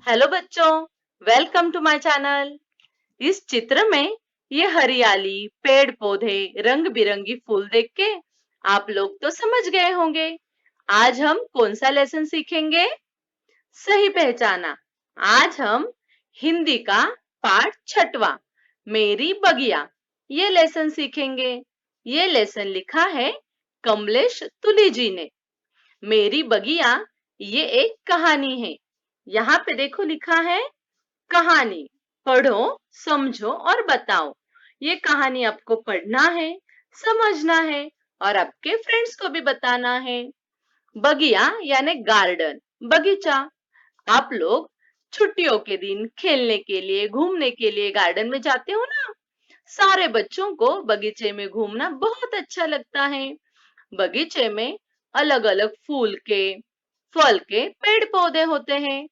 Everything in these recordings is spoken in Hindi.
हेलो बच्चों, वेलकम टू माय चैनल। इस चित्र में ये हरियाली, पेड़ पौधे, रंग बिरंगी फूल देख के आप लोग तो समझ गए होंगे। आज हम कौन सा लेसन सीखेंगे? सही पहचाना। आज हम हिंदी का पाठ 6वां मेरी बगिया ये लेसन सीखेंगे। ये लेसन लिखा है कमलेश तुली जी ने। मेरी बगिया ये एक कहानी है। यहाँ पे देखो लिखा है कहानी। पढ़ो, समझो और बताओ। ये कहानी आपको पढ़ना है, समझना है और आपके फ्रेंड्स को भी बताना है। बगिया यानी गार्डन, बगीचा। आप लोग छुट्टियों के दिन खेलने के लिए, घूमने के लिए गार्डन में जाते हो ना। सारे बच्चों को बगीचे में घूमना बहुत अच्छा लगता है। बगीचे में अलग अलग फूल के, फल के पेड़ पौधे होते हैं।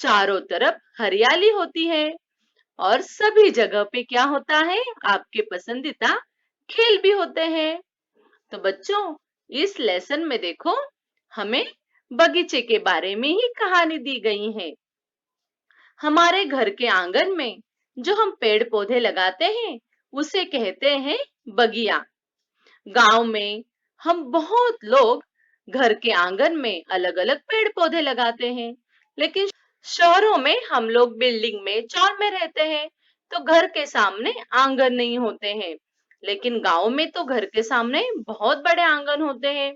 चारों तरफ हरियाली होती है और सभी जगह पे क्या होता है, आपके पसंदीदा खेल भी होते हैं। तो बच्चों, इस लेसन में देखो हमें बगीचे के बारे में ही कहानी दी गई है। हमारे घर के आंगन में जो हम पेड़ पौधे लगाते हैं उसे कहते हैं बगिया। गांव में हम बहुत लोग घर के आंगन में अलग अलग पेड़ पौधे लगाते हैं, लेकिन शहरों में हम लोग बिल्डिंग में, चौर में रहते हैं तो घर के सामने आंगन नहीं होते हैं। लेकिन गांव में तो घर के सामने बहुत बड़े आंगन होते हैं।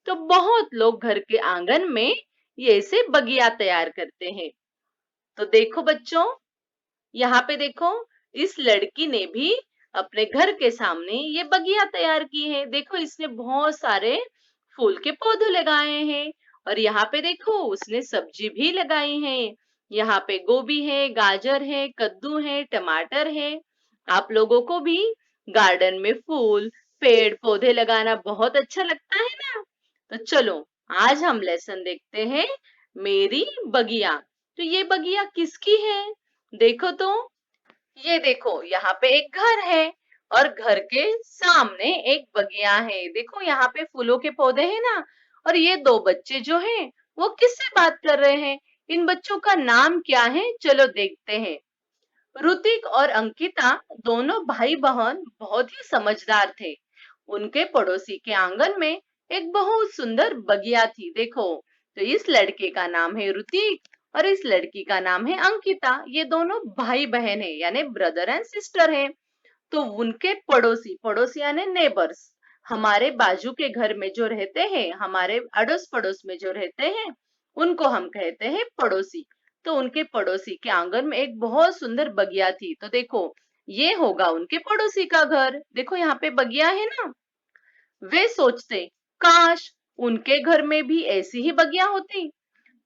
तो बहुत लोग घर के आंगन में ये से बगिया तैयार करते हैं। तो देखो बच्चों, यहाँ पे देखो, इस लड़की ने भी अपने घर के सामने ये बगिया तैयार की है। देखो, इसने बहुत सारे फूल के पौधे लगाए हैं और यहाँ पे देखो उसने सब्जी भी लगाई है। यहाँ पे गोभी है, गाजर है, कद्दू है, टमाटर है। आप लोगों को भी गार्डन में फूल, पेड़ पौधे लगाना बहुत अच्छा लगता है ना? तो चलो, आज हम लेसन देखते हैं मेरी बगिया। तो ये बगिया किसकी है? देखो तो, ये देखो यहाँ पे एक घर है और घर के सामने एक बगिया है। देखो यहाँ पे फूलों के पौधे हैं ना। और ये दो बच्चे जो हैं वो किससे बात कर रहे हैं? इन बच्चों का नाम क्या है, चलो देखते हैं। ऋतिक और अंकिता दोनों भाई बहन बहुत ही समझदार थे। उनके पड़ोसी के आंगन में एक बहुत सुंदर बगिया थी। देखो, तो इस लड़के का नाम है ऋतिक और इस लड़की का नाम है अंकिता। ये दोनों भाई बहन है, यानी ब्रदर एंड सिस्टर है। तो उनके पड़ोसी, पड़ोसी यानी नेबर्स, हमारे बाजू के घर में जो रहते हैं, हमारे अड़ोस पड़ोस में जो रहते हैं, उनको हम कहते हैं पड़ोसी। तो उनके पड़ोसी के आंगन में एक बहुत सुंदर बगिया थी। तो देखो, ये होगा उनके पड़ोसी का घर। देखो यहाँ पे बगिया है ना। वे सोचते, काश उनके घर में भी ऐसी ही बगिया होती।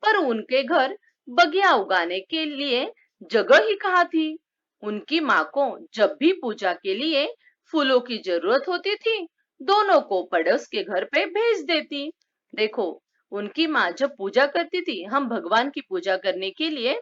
पर उनके घर बगिया उगाने के लिए जगह ही कहाँ थी। उनकी माँ को जब भी पूजा के लिए फूलों की जरूरत होती थी, दोनों को पड़ोस के घर पे भेज देती। देखो, उनकी माँ जब पूजा करती थी, हम भगवान की पूजा करने के लिए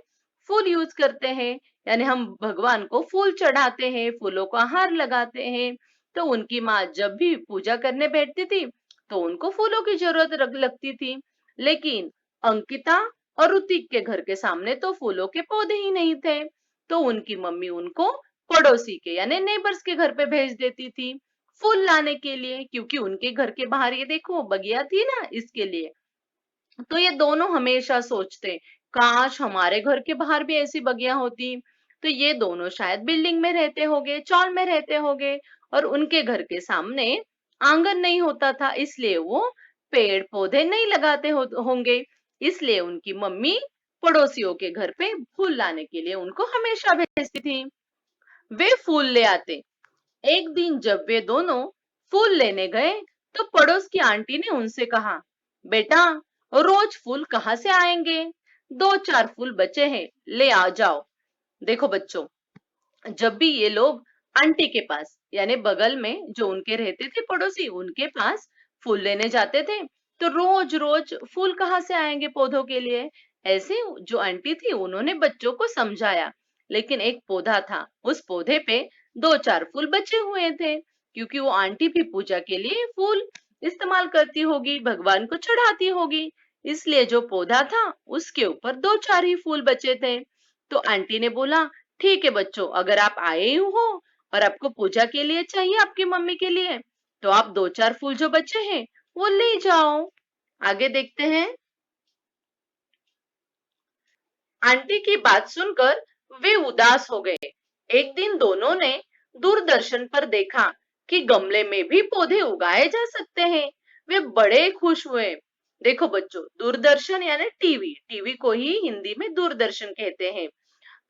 फूल यूज करते हैं, यानी हम भगवान को फूल चढ़ाते हैं, फूलों का हार लगाते हैं। तो उनकी माँ जब भी पूजा करने बैठती थी तो उनको फूलों की जरूरत लगती थी। लेकिन अंकिता और ऋतिक के घर के सामने तो फूलों के पौधे ही नहीं थे। तो उनकी मम्मी उनको पड़ोसी के यानी नेबर्स के घर पे भेज देती थी फूल लाने के लिए, क्योंकि उनके घर के बाहर ये देखो बगिया थी ना, इसके लिए। तो ये दोनों हमेशा सोचते, काश हमारे घर के बाहर भी ऐसी बगिया होती। तो ये दोनों शायद बिल्डिंग में रहते होंगे, चौल में रहते होंगे और उनके घर के सामने आंगन नहीं होता था, इसलिए वो पेड़ पौधे नहीं लगाते होंगे। इसलिए उनकी मम्मी पड़ोसियों के घर पे फूल लाने के लिए उनको हमेशा भेजती थी। वे फूल ले आते। एक दिन जब वे दोनों फूल लेने गए तो पड़ोस की आंटी ने उनसे कहा, बेटा, रोज फूल कहाँ से आएंगे? दो चार फूल बचे हैं, ले आ जाओ। देखो बच्चों, जब भी ये लोग आंटी के पास यानी बगल में जो उनके रहते थे पड़ोसी, उनके पास फूल लेने जाते थे तो रोज रोज फूल कहाँ से आएंगे पौधों के लिए? ऐसे जो आंटी थी उन्होंने बच्चों को समझाया। लेकिन एक पौधा था, उस पौधे पे दो चार फूल बचे हुए थे, क्योंकि वो आंटी भी पूजा के लिए फूल इस्तेमाल करती होगी, भगवान को चढ़ाती होगी। इसलिए जो पौधा था उसके ऊपर दो चार ही फूल बचे थे। तो आंटी ने बोला, ठीक है बच्चों, अगर आप आए ही हो और आपको पूजा के लिए चाहिए आपकी मम्मी के लिए, तो आप दो चार फूल जो बचे हैं वो ले जाओ। आगे देखते हैं। आंटी की बात सुनकर वे उदास हो गए। एक दिन दोनों ने दूरदर्शन पर देखा कि गमले में भी पौधे उगाए जा सकते हैं। वे बड़े खुश हुए। देखो बच्चों, दूरदर्शन यानी टीवी, टीवी को ही हिंदी में दूरदर्शन कहते हैं।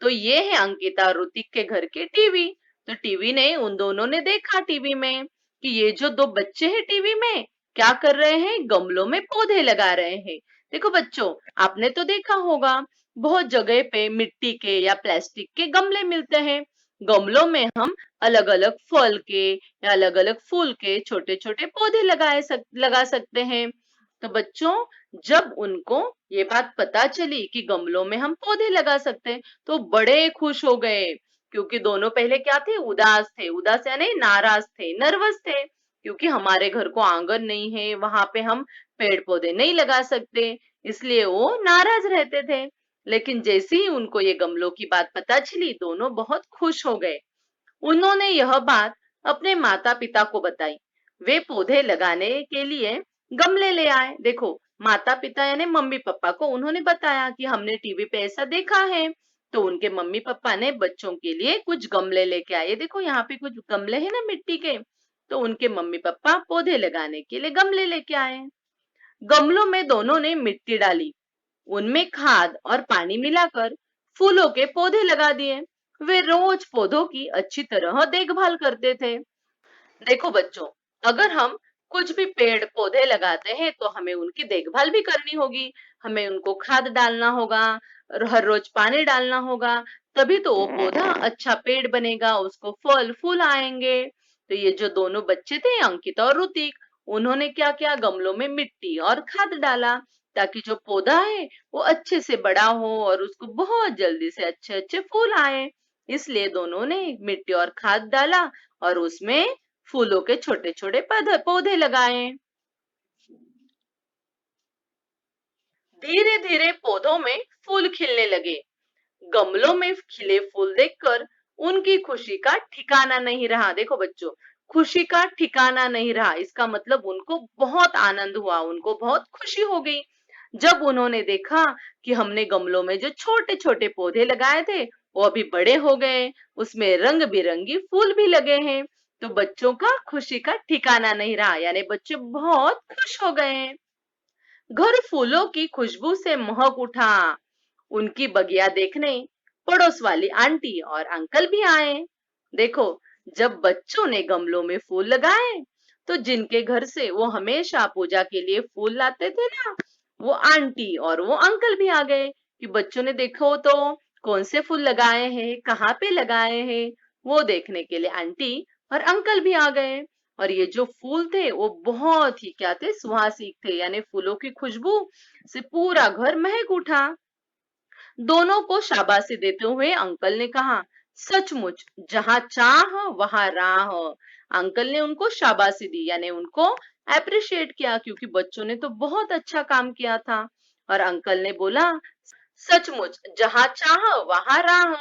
तो ये है अंकिता और ऋतिक के घर के टीवी। तो टीवी ने उन दोनों ने देखा टीवी में कि ये जो दो बच्चे हैं टीवी में क्या कर रहे हैं, गमलों में पौधे लगा रहे हैं। देखो बच्चों, आपने तो देखा होगा बहुत जगह पे मिट्टी के या प्लास्टिक के गमले मिलते हैं। गमलों में हम अलग अलग फल के या अलग अलग फूल के छोटे छोटे पौधे लगा सकते हैं। तो बच्चों, जब उनको ये बात पता चली कि गमलों में हम पौधे लगा सकते हैं, तो बड़े खुश हो गए। क्योंकि दोनों पहले क्या थे, उदास थे। उदास यानी नाराज थे, नर्वस थे, क्योंकि हमारे घर को आंगन नहीं है, वहां पे हम पेड़ पौधे नहीं लगा सकते, इसलिए वो नाराज रहते थे। लेकिन जैसे ही उनको ये गमलों की बात पता चली, दोनों बहुत खुश हो गए। उन्होंने यह बात अपने माता पिता को बताई। वे पौधे लगाने के लिए गमले ले आए। देखो, माता पिता यानी मम्मी पापा को उन्होंने बताया कि हमने टीवी पे ऐसा देखा है। तो उनके मम्मी पापा ने बच्चों के लिए कुछ गमले लेके आए। देखो, यहाँ पे कुछ गमले हैं ना मिट्टी के। तो उनके मम्मी पापा पौधे लगाने के लिए गमले लेके आए। गमलों में दोनों ने मिट्टी डाली, उनमें खाद और पानी मिलाकर फूलों के पौधे लगा दिए। वे रोज पौधों की अच्छी तरह देखभाल करते थे। देखो बच्चों, अगर हम कुछ भी पेड़ पौधे लगाते हैं तो हमें उनकी देखभाल भी करनी होगी। हमें उनको खाद डालना होगा और हर रोज पानी डालना होगा। तभी तो वो पौधा अच्छा पेड़ बनेगा, उसको फल फूल आएंगे। तो ये जो दोनों बच्चे थे, अंकिता और ऋतिक, उन्होंने क्या किया, गमलों में मिट्टी और खाद डाला, ताकि जो पौधा है वो अच्छे से बड़ा हो और उसको बहुत जल्दी से अच्छे अच्छे फूल आए। इसलिए दोनों ने मिट्टी और खाद डाला और उसमें फूलों के छोटे छोटे पौधे लगाए। धीरे धीरे पौधों में फूल खिलने लगे। गमलों में खिले फूल देखकर उनकी खुशी का ठिकाना नहीं रहा। देखो बच्चों, खुशी का ठिकाना नहीं रहा, इसका मतलब उनको बहुत आनंद हुआ, उनको बहुत खुशी हो गई। जब उन्होंने देखा कि हमने गमलों में जो छोटे छोटे पौधे लगाए थे वो अभी बड़े हो गए, उसमें रंग बिरंगी फूल भी लगे हैं, तो बच्चों का खुशी का ठिकाना नहीं रहा, यानी बच्चे बहुत खुश हो गए। घर फूलों की खुशबू से महक उठा। उनकी बगिया देखने पड़ोस वाली आंटी और अंकल भी आए। देखो, जब बच्चों ने गमलों में फूल लगाए, तो जिनके घर से वो हमेशा पूजा के लिए फूल लाते थे ना, वो आंटी और वो अंकल भी आ गए कि बच्चों ने देखो तो कौन से फूल लगाए हैं, कहाँ पे लगाए हैं। वो देखने के लिए आंटी और अंकल भी आ गए। और ये जो फूल थे वो बहुत ही क्या थे, सुहासिक थे, यानी फूलों की खुशबू से पूरा घर महक उठा। दोनों को शाबाशी देते हुए अंकल ने कहा, सचमुच जहां चाह वहां राह। अंकल ने उनको शाबाशी दी, यानी उनको अप्रिशिएट किया, क्योंकि बच्चों ने तो बहुत अच्छा काम किया था। और अंकल ने बोला, सचमुच जहां चाह वहां राह,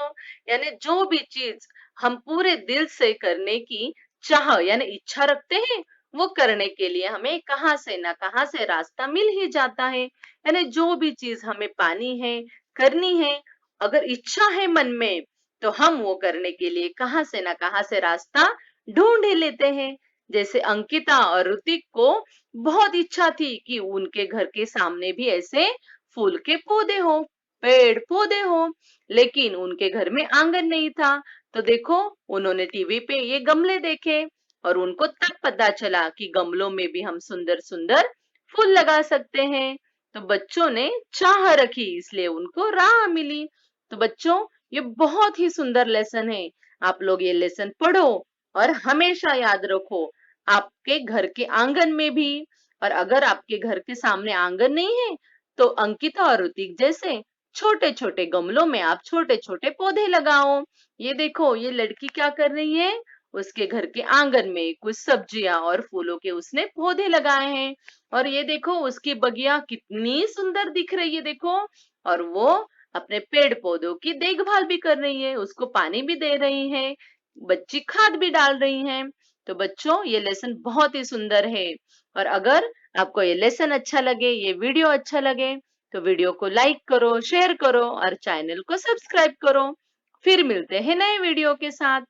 यानी जो भी चीज हम पूरे दिल से करने की चाह यानी इच्छा रखते हैं, वो करने के लिए हमें कहां से ना कहां से रास्ता मिल ही जाता है। यानी जो भी चीज हमें पानी है, करनी है, अगर इच्छा है मन में, तो हम वो करने के लिए कहां से ना कहां से रास्ता ढूंढ ही लेते हैं। जैसे अंकिता और ऋतिक को बहुत इच्छा थी कि उनके घर के सामने भी ऐसे फूल के पौधे हो, पेड़ पौधे हो, लेकिन उनके घर में आंगन नहीं था। तो देखो, उन्होंने टीवी पे ये गमले देखे और उनको तब पता चला कि गमलों में भी हम सुंदर सुंदर फूल लगा सकते हैं। तो बच्चों ने चाह रखी, इसलिए उनको राह मिली। तो बच्चों, ये बहुत ही सुंदर लेसन है। आप लोग ये लेसन पढ़ो और हमेशा याद रखो, आपके घर के आंगन में भी, और अगर आपके घर के सामने आंगन नहीं है, तो अंकिता और ऋतिक जैसे छोटे छोटे गमलों में आप छोटे छोटे पौधे लगाओ। ये देखो, ये लड़की क्या कर रही है, उसके घर के आंगन में कुछ सब्जियां और फूलों के उसने पौधे लगाए हैं। और ये देखो, उसकी बगिया कितनी सुंदर दिख रही है, देखो। और वो अपने पेड़ पौधों की देखभाल भी कर रही है, उसको पानी भी दे रही है, बच्ची खाद भी डाल रही है। तो बच्चों, ये लेसन बहुत ही सुंदर है। और अगर आपको ये लेसन अच्छा लगे, ये वीडियो अच्छा लगे, तो वीडियो को लाइक करो, शेयर करो और चैनल को सब्सक्राइब करो। फिर मिलते हैं नए वीडियो के साथ।